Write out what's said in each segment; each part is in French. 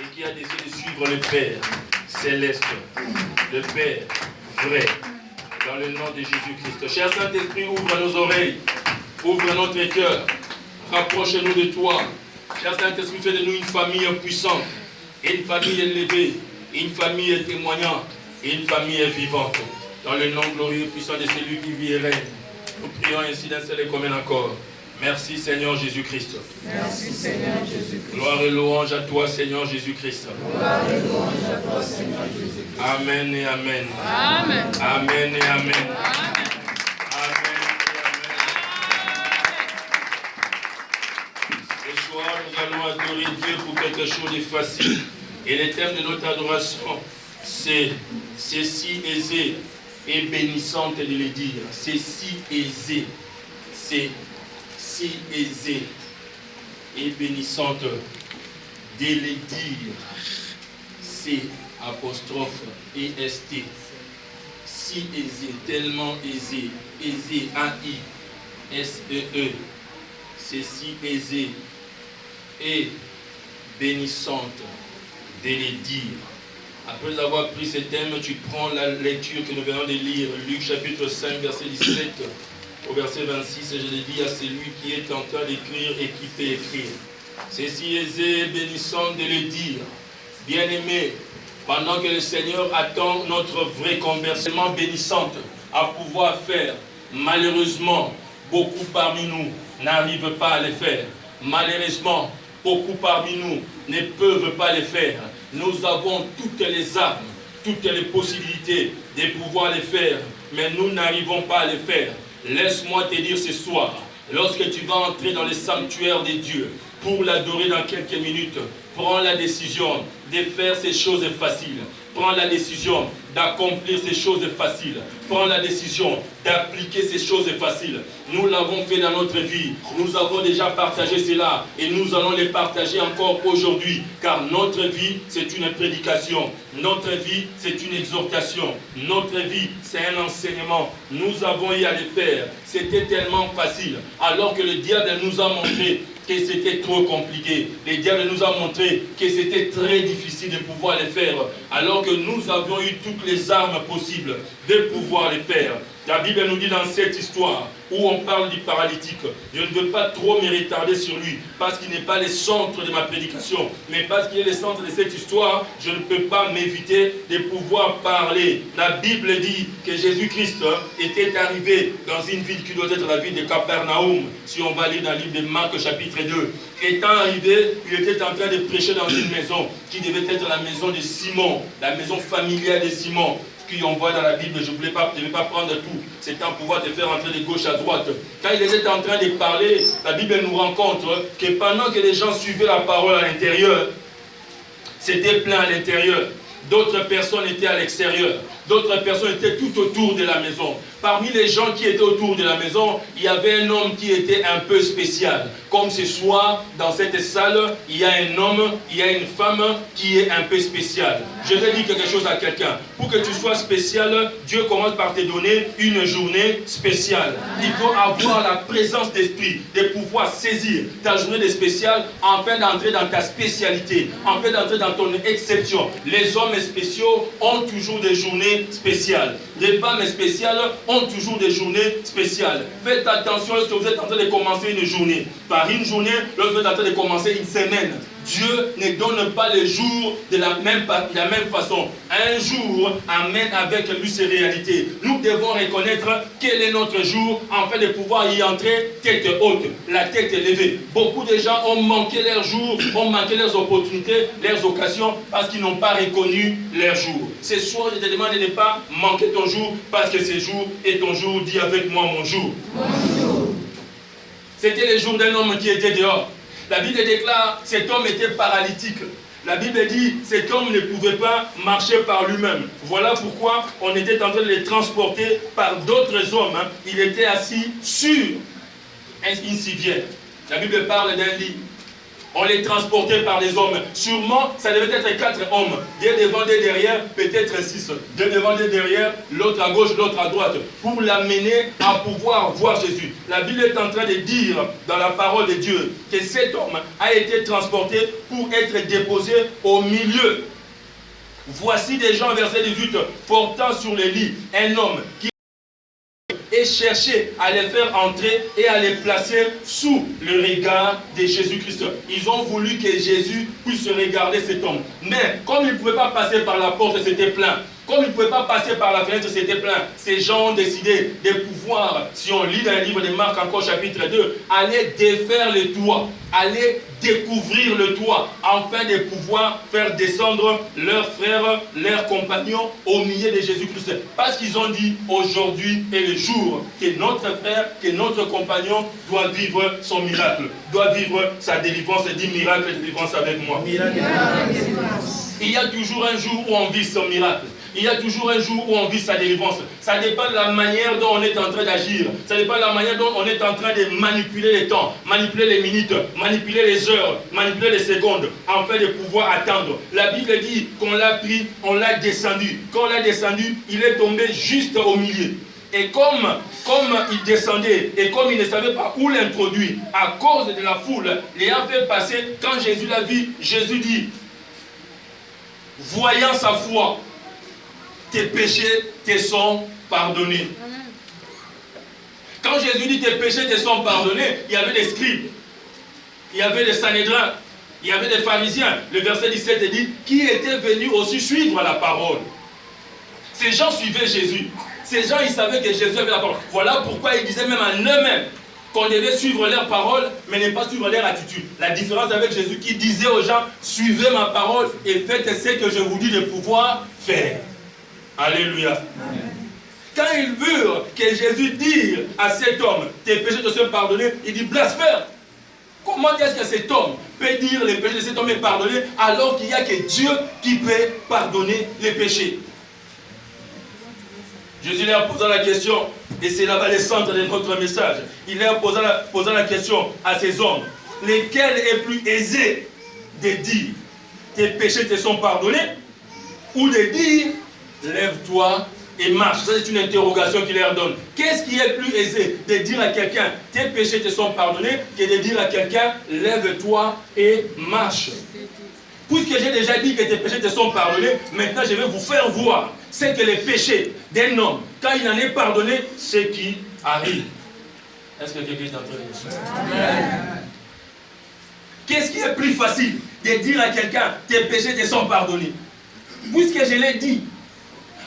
et qui a décidé de suivre le Père céleste, le Père vrai, dans le nom de Jésus-Christ. Cher Saint-Esprit, ouvre nos oreilles, ouvre notre cœur, rapproche-nous de toi. Cher Saint-Esprit, fais de nous une famille puissante, une famille élevée, une famille témoignante et une famille vivante. Dans le nom glorieux et puissant de celui qui vit et règne, nous prions ainsi d'un seul et commun accord. Merci Seigneur Jésus-Christ. Merci Seigneur Jésus-Christ. Gloire et louange à toi Seigneur Jésus-Christ. Gloire et louange à toi Seigneur Jésus-Christ. Amen et amen. Amen. Amen et amen. Amen. Amen et amen. Ce soir, nous allons adorer Dieu pour quelque chose de facile. Et le thème de notre adoration, c'est si aisé et bénissante de le dire. C'est si aisé. C'est si aisé et bénissante de le dire. C'est apostrophe EST. Si aisé, tellement aisé. Aisé, A-I-S-E-E. C'est si aisé et bénissante de les dire. Après avoir pris ce thème, tu prends la lecture que nous venons de lire, Luc chapitre 5, verset 17 au verset 26, et je le dis à celui qui est en train d'écrire et qui peut écrire. C'est si aisé et bénissant de le dire. Bien-aimé, pendant que le Seigneur attend notre vraie conversion bénissante à pouvoir faire, malheureusement, beaucoup parmi nous n'arrivent pas à le faire. Malheureusement, beaucoup parmi nous ne peuvent pas le faire. Nous avons toutes les armes, toutes les possibilités de pouvoir le faire, mais nous n'arrivons pas à le faire. Laisse-moi te dire ce soir, lorsque tu vas entrer dans le sanctuaire de Dieu pour l'adorer dans quelques minutes, prends la décision de faire ces choses faciles. Prends la décision d'accomplir ces choses faciles. Prends la décision d'appliquer ces choses faciles. Nous l'avons fait dans notre vie. Nous avons déjà partagé cela et nous allons les partager encore aujourd'hui. Car notre vie, c'est une prédication. Notre vie, c'est une exhortation. Notre vie, c'est un enseignement. Nous avons eu à le faire. C'était tellement facile. Alors que le diable nous a montré que c'était trop compliqué. Le diable nous a montré que c'était très difficile de pouvoir le faire. Alors que nous avions eu toutes les armes possibles de pouvoir le faire. La Bible nous dit dans cette histoire où on parle du paralytique, je ne veux pas trop me retarder sur lui parce qu'il n'est pas le centre de ma prédication, mais parce qu'il est le centre de cette histoire, je ne peux pas m'éviter de pouvoir parler. La Bible dit que Jésus-Christ était arrivé dans une ville qui doit être la ville de Capernaum, si on va lire dans le livre de Marc chapitre 2. Étant arrivé, il était en train de prêcher dans une maison qui devait être la maison de Simon, la maison familiale de Simon. Qui on voit dans la Bible, je ne vais pas prendre tout, c'est un pouvoir de faire entrer de gauche à droite. Quand il était en train de parler, la Bible nous rencontre que pendant que les gens suivaient la parole à l'intérieur, c'était plein à l'intérieur. D'autres personnes étaient à l'extérieur. D'autres personnes étaient tout autour de la maison. Parmi les gens qui étaient autour de la maison, il y avait un homme qui était un peu spécial. Comme ce soir, dans cette salle, il y a un homme, il y a une femme qui est un peu spéciale. Je vais dire quelque chose à quelqu'un. Pour que tu sois spécial, Dieu commence par te donner une journée spéciale. Il faut avoir la présence d'esprit, de pouvoir saisir ta journée de spécial afin d'entrer dans ta spécialité, afin d'entrer dans ton exception. Les hommes spéciaux ont toujours des journées spéciales. Les femmes spéciales ont toujours des journées spéciales. Faites attention lorsque vous êtes en train de commencer une journée. Par une journée, lorsque vous êtes en train de commencer une semaine, Dieu ne donne pas les jours de la même façon. Un jour amène avec lui ses réalités. Nous devons reconnaître quel est notre jour afin de pouvoir y entrer tête haute, la tête élevée. Beaucoup de gens ont manqué leur jour, ont manqué leurs opportunités, leurs occasions parce qu'ils n'ont pas reconnu leur jour. Ce soir, je te demande de ne pas manquer ton jour parce que ce jour est ton jour. Dis avec moi mon jour. Bonjour. C'était le jour d'un homme qui était dehors. La Bible déclare que cet homme était paralytique. La Bible dit que cet homme ne pouvait pas marcher par lui-même. Voilà pourquoi on était en train de le transporter par d'autres hommes. Il était assis sur une civière. La Bible parle d'un lit. On les transportait par des hommes. Sûrement, ça devait être 4 hommes. Deux devant, deux derrière, peut-être 6. Deux devant, deux derrière, l'autre à gauche, l'autre à droite. Pour l'amener à pouvoir voir Jésus. La Bible est en train de dire dans la parole de Dieu que cet homme a été transporté pour être déposé au milieu. Voici des gens, verset 18, portant sur les lits un homme qui et chercher à les faire entrer et à les placer sous le regard de Jésus-Christ. Ils ont voulu que Jésus puisse regarder cet homme. Mais comme il ne pouvait pas passer par la porte, c'était plein. Comme il ne pouvait pas passer par la fenêtre, c'était plein. Ces gens ont décidé de pouvoir, si on lit dans le livre de Marc encore chapitre 2, aller défaire le toit, aller découvrir le toit, afin de pouvoir faire descendre leurs frères, leurs compagnons au milieu de Jésus-Christ. Parce qu'ils ont dit, aujourd'hui est le jour que notre frère, que notre compagnon doit vivre son miracle, doit vivre sa délivrance. Et dit miracle et délivrance avec moi. Miracle. Il y a toujours un jour où on vit son miracle. Il y a toujours un jour où on vit sa délivrance. Ça dépend de la manière dont on est en train d'agir. Ça dépend de la manière dont on est en train de manipuler les temps, manipuler les minutes, manipuler les heures, manipuler les secondes, afin de pouvoir attendre. La Bible dit qu'on l'a pris, on l'a descendu. Quand on l'a descendu, il est tombé juste au milieu. Et comme il descendait, et comme il ne savait pas où l'introduire, à cause de la foule, l'ayant fait passer, quand Jésus l'a vu, Jésus dit, voyant sa foi, tes péchés te sont pardonnés. Quand Jésus dit tes péchés te sont pardonnés, il y avait des scribes, il y avait des Sanhédrins, il y avait des pharisiens. Le verset 17 dit, qui étaient venus aussi suivre la parole. Ces gens suivaient Jésus. Ces gens, ils savaient que Jésus avait la parole. Voilà pourquoi ils disaient même en eux-mêmes qu'on devait suivre leur parole, mais ne pas suivre leur attitude. La différence avec Jésus qui disait aux gens, suivez ma parole et faites ce que je vous dis de pouvoir faire. Alléluia. Amen. Quand ils virent que Jésus dit à cet homme, tes péchés te sont pardonnés, il dit blasphème. Comment est-ce que cet homme peut dire les péchés de cet homme est pardonné alors qu'il n'y a que Dieu qui peut pardonner les péchés? Jésus leur posa la question, et c'est là-bas le centre de notre message. Il leur posa la question à ces hommes, lesquels est plus aisé de dire tes péchés te sont pardonnés ou de dire lève-toi et marche. Ça, c'est une interrogation qu'il leur donne. Qu'est-ce qui est plus aisé de dire à quelqu'un tes péchés te sont pardonnés que de dire à quelqu'un lève-toi et marche? Puisque j'ai déjà dit que tes péchés te sont pardonnés, maintenant je vais vous faire voir ce que les péchés d'un homme, quand il en est pardonné, ce qui arrive. Est-ce que quelqu'un est en train de me suivre? Qu'est-ce qui est plus facile de dire à quelqu'un tes péchés te sont pardonnés? Puisque je l'ai dit,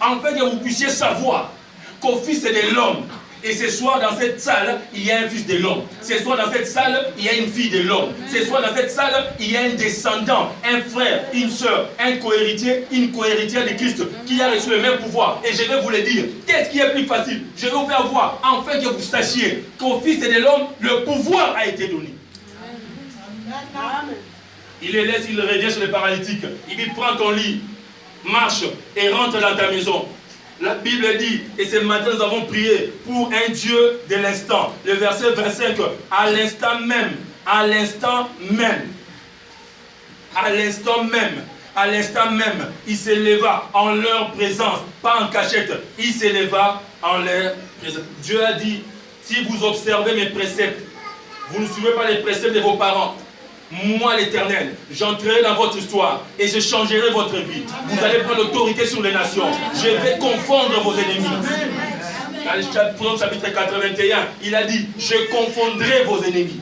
afin que vous puissiez savoir qu'au Fils de l'homme, et ce soir dans cette salle, il y a un fils de l'homme. Ce soir dans cette salle, il y a une fille de l'homme. Ce soir dans cette salle, il y a un descendant, un frère, une soeur, un cohéritier, une cohéritière de Christ qui a reçu le même pouvoir. Et je vais vous le dire. Qu'est-ce qui est plus facile? Je vais vous faire voir, afin que vous sachiez qu'au Fils de l'homme, le pouvoir a été donné. Il les laisse, il revient sur les paralytiques. Il dit, prends ton lit, marche et rentre dans ta maison. La Bible dit, et ce matin nous avons prié pour un Dieu de l'instant. Le verset 25, à l'instant même, à l'instant même, à l'instant même, à l'instant même, il s'éleva en leur présence, pas en cachette, il s'éleva en leur présence. Dieu a dit, si vous observez mes préceptes, vous ne suivez pas les préceptes de vos parents, moi l'Éternel, j'entrerai dans votre histoire et je changerai votre vie. Vous allez prendre l'autorité sur les nations. Je vais confondre vos ennemis. Dans le chapitre 81, il a dit, je confondrai vos ennemis.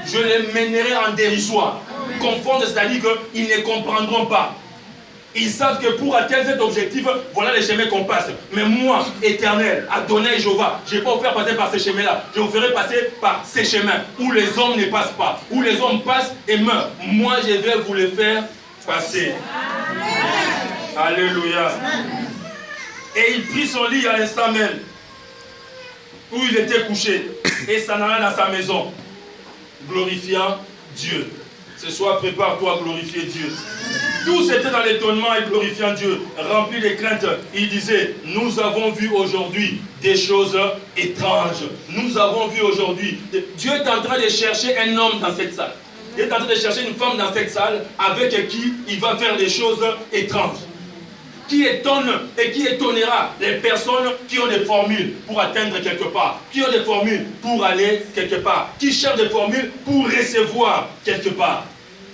Je les mènerai en dérisoire. Confondre, c'est-à-dire qu'ils ne comprendront pas. Ils savent que pour atteindre cet objectif, voilà les chemins qu'on passe. Mais moi, Éternel, Adonai Jéhovah, je ne vais pas vous faire passer par ces chemins-là. Je vous ferai passer par ces chemins où les hommes ne passent pas, où les hommes passent et meurent. Moi, je vais vous les faire passer. Amen. Alléluia. Et il prit son lit à l'instant même où il était couché et s'en alla dans sa maison, glorifiant Dieu. Ce soir, prépare-toi à glorifier Dieu. Tous étaient dans l'étonnement et glorifiant Dieu, remplis de crainte. Il disait, nous avons vu aujourd'hui des choses étranges. Nous avons vu aujourd'hui. Dieu est en train de chercher un homme dans cette salle. Il est en train de chercher une femme dans cette salle avec qui il va faire des choses étranges. Qui étonne et qui étonnera les personnes qui ont des formules pour atteindre quelque part, qui ont des formules pour aller quelque part, qui cherchent des formules pour recevoir quelque part.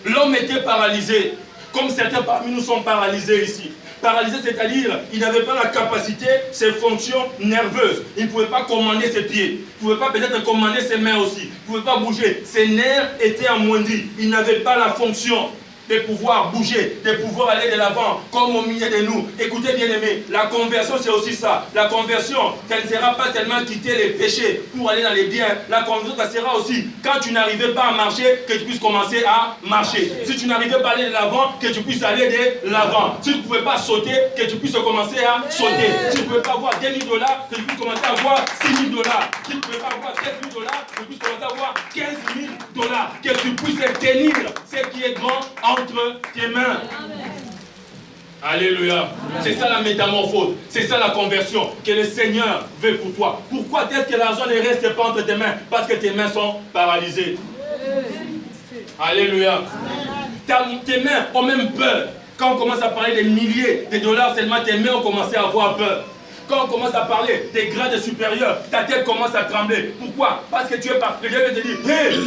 L'homme était paralysé, comme certains parmi nous sont paralysés ici. Paralysé, c'est-à-dire il n'avait pas la capacité, ses fonctions nerveuses. Il ne pouvait pas commander ses pieds. Il ne pouvait pas peut-être commander ses mains aussi. Il ne pouvait pas bouger. Ses nerfs étaient amoindris. Il n'avait pas la fonction de pouvoir bouger, de pouvoir aller de l'avant, comme au milieu de nous. Écoutez bien aimés, la conversion c'est aussi ça. La conversion, ça ne sera pas seulement quitter les péchés pour aller dans les biens. La conversion, ça sera aussi, quand tu n'arrivais pas à marcher, que tu puisses commencer à marcher. Si tu n'arrivais pas à aller de l'avant, que tu puisses aller de l'avant. Si tu ne pouvais pas sauter, que tu puisses commencer à sauter. Si tu ne pouvais pas avoir $10 000, que tu puisses commencer à avoir $6 000. Si tu ne pouvais pas avoir $7 000, que tu puisses commencer à avoir $15 000. Que tu puisses tenir ce qui est grand entre tes mains. Alléluia. C'est ça la métamorphose. C'est ça la conversion que le Seigneur veut pour toi. Pourquoi est-ce que l'argent ne reste pas entre tes mains? Parce que tes mains sont paralysées. Alléluia. Tes mains ont même peur. Quand on commence à parler des milliers de dollars, seulement tes mains ont commencé à avoir peur. Quand on commence à parler des grades supérieurs, ta tête commence à trembler. Pourquoi? Parce que tu es parti. Le diable te dit, hey!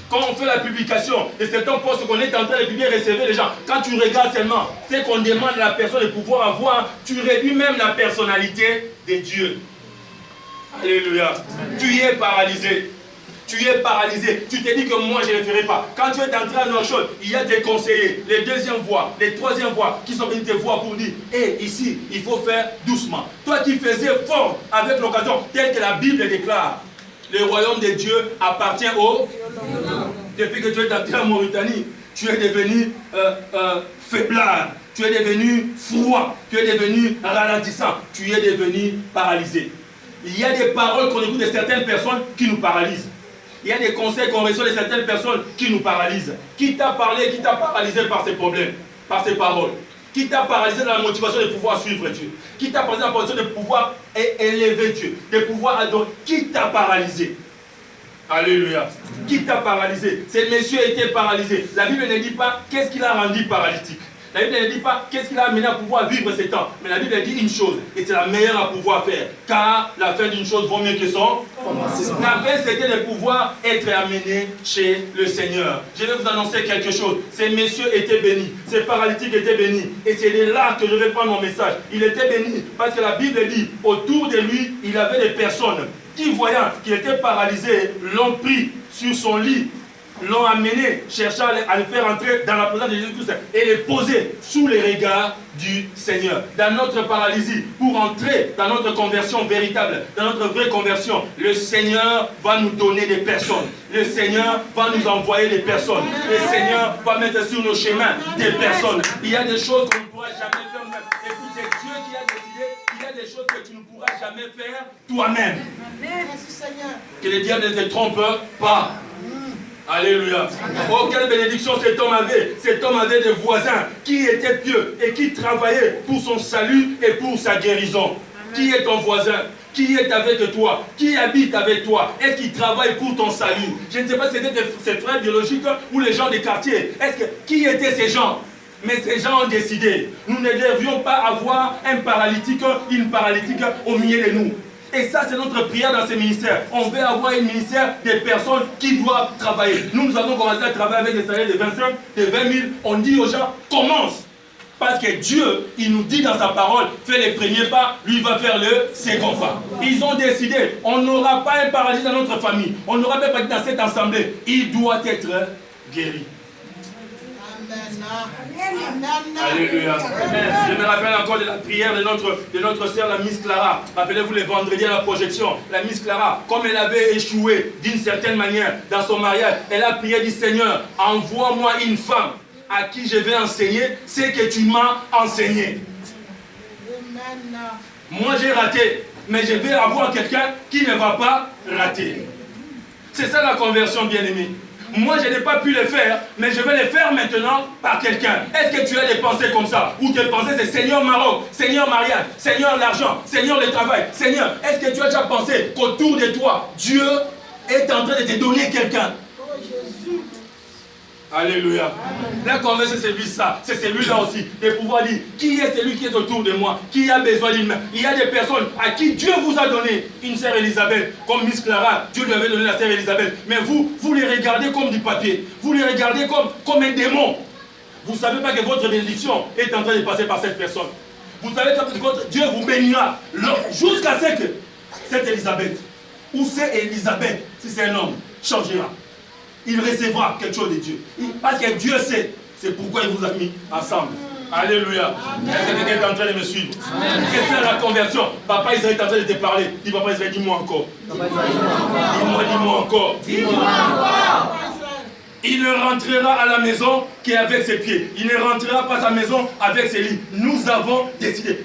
Quand on fait la publication de certains postes qu'on est en train de publier, recevoir les gens, quand tu regardes seulement, c'est qu'on demande à la personne de pouvoir avoir, tu réduis même la personnalité de Dieu. Alléluia. Tu es paralysé. Tu es paralysé. Tu te dis que moi je ne le ferai pas. Quand tu es entré à nos choses, il y a des conseillers, les deuxièmes voix, les troisièmes voix qui sont venus te voir pour dire, hé, ici, il faut faire doucement. Toi qui faisais fort avec l'occasion, telle que la Bible déclare. Le royaume de Dieu appartient aux... Depuis que tu es entré en Mauritanie, tu es devenu faiblard, tu es devenu froid, tu es devenu ralentissant, tu es devenu paralysé. Il y a des paroles qu'on écoute de certaines personnes qui nous paralysent. Il y a des conseils qu'on reçoit de certaines personnes qui nous paralysent. Qui t'a parlé, qui t'a paralysé par ses problèmes, par ses paroles? Qui t'a paralysé dans la motivation de pouvoir suivre Dieu? Qui t'a paralysé dans la motivation de pouvoir élever Dieu? De pouvoir adorer? Qui t'a paralysé? Alléluia. Qui t'a paralysé? Ce monsieur était paralysé. La Bible ne dit pas qu'est-ce qui l'a rendu paralytique. La Bible ne dit pas qu'est-ce qui l'a amené à pouvoir vivre ces temps. Mais la Bible dit une chose, et c'est la meilleure à pouvoir faire. Car la fin d'une chose vaut mieux que son commencement. La fin, c'était de pouvoir être amené chez le Seigneur. Je vais vous annoncer quelque chose. Ces messieurs étaient bénis. Ces paralytiques étaient bénis. Et c'est de là que je vais prendre mon message. Il était béni parce que la Bible dit, autour de lui, il avait des personnes qui, voyant qu'il était paralysé, l'ont pris sur son lit, l'ont amené, cherchant à le faire entrer dans la présence de Jésus-Christ et le poser sous les regards du Seigneur. Dans notre paralysie, pour entrer dans notre conversion véritable, dans notre vraie conversion, le Seigneur va nous donner des personnes. Le Seigneur va nous envoyer des personnes. Le Seigneur va mettre sur nos chemins des personnes. Il y a des choses qu'on ne pourra jamais faire nous-mêmes. Écoute, c'est Dieu qui a décidé qu'il y a des choses que tu ne pourras jamais faire toi-même. Que le diable ne te trompe pas. Alléluia. Oh, quelle bénédiction cet homme avait. Cet homme avait des voisins qui étaient pieux et qui travaillaient pour son salut et pour sa guérison. Qui est ton voisin? Qui est avec toi? Qui habite avec toi? Est-ce qu'il travaille pour ton salut? Je ne sais pas si c'était ses frères biologiques ou les gens des quartiers. Qui étaient ces gens? Mais ces gens ont décidé. Nous ne devions pas avoir un paralytique, une paralytique au milieu de nous. Et ça, c'est notre prière dans ces ministères. On veut avoir un ministère des personnes qui doivent travailler. Nous avons commencé à travailler avec des salaires de 25, de 20 000. On dit aux gens, commence. Parce que Dieu, il nous dit dans sa parole, fais les premiers pas, lui va faire le second pas. Ils ont décidé, on n'aura pas un paralysé dans notre famille. On n'aura pas un paralysé dans cette assemblée. Il doit être guéri. Alléluia. Je me rappelle encore de la prière de notre sœur, la Miss Clara. Rappelez-vous les vendredis à la projection. La Miss Clara, comme elle avait échoué d'une certaine manière dans son mariage, elle a prié du Seigneur, envoie-moi une femme à qui je vais enseigner ce que tu m'as enseigné. Moi j'ai raté, mais je vais avoir quelqu'un qui ne va pas rater. C'est ça la conversion, bien-aimée. Moi, je n'ai pas pu le faire, mais je vais le faire maintenant par quelqu'un. Est-ce que tu as des pensées comme ça? Ou tes pensées, c'est Seigneur Maroc, Seigneur mariage, Seigneur l'argent, Seigneur le travail. Seigneur, est-ce que tu as déjà pensé qu'autour de toi, Dieu est en train de te donner quelqu'un? Alléluia. La conversion, c'est celui-là. C'est celui-là aussi. De pouvoir dire, qui est celui qui est autour de moi? Qui a besoin d'une main? Il y a des personnes à qui Dieu vous a donné une sœur Élisabeth. Comme Miss Clara, Dieu lui avait donné la sœur Élisabeth. Mais vous les regardez comme du papier. Vous les regardez comme un démon. Vous ne savez pas que votre bénédiction est en train de passer par cette personne. Vous savez que votre Dieu vous bénira jusqu'à ce que cette Élisabeth, ou c'est Élisabeth, si c'est un homme, changera. Il recevra quelque chose de Dieu. Parce que Dieu sait, c'est pourquoi il vous a mis ensemble. Alléluia. Est-ce que quelqu'un est en train de me suivre? Qu'est-ce que la conversion? Papa Israël est en train de te parler. Dis papa Israël, dis-moi encore. Dis-moi encore. Dis-moi encore. Il ne rentrera à la maison qu'avec ses pieds. Il ne rentrera pas à sa maison avec ses lits. Nous avons décidé.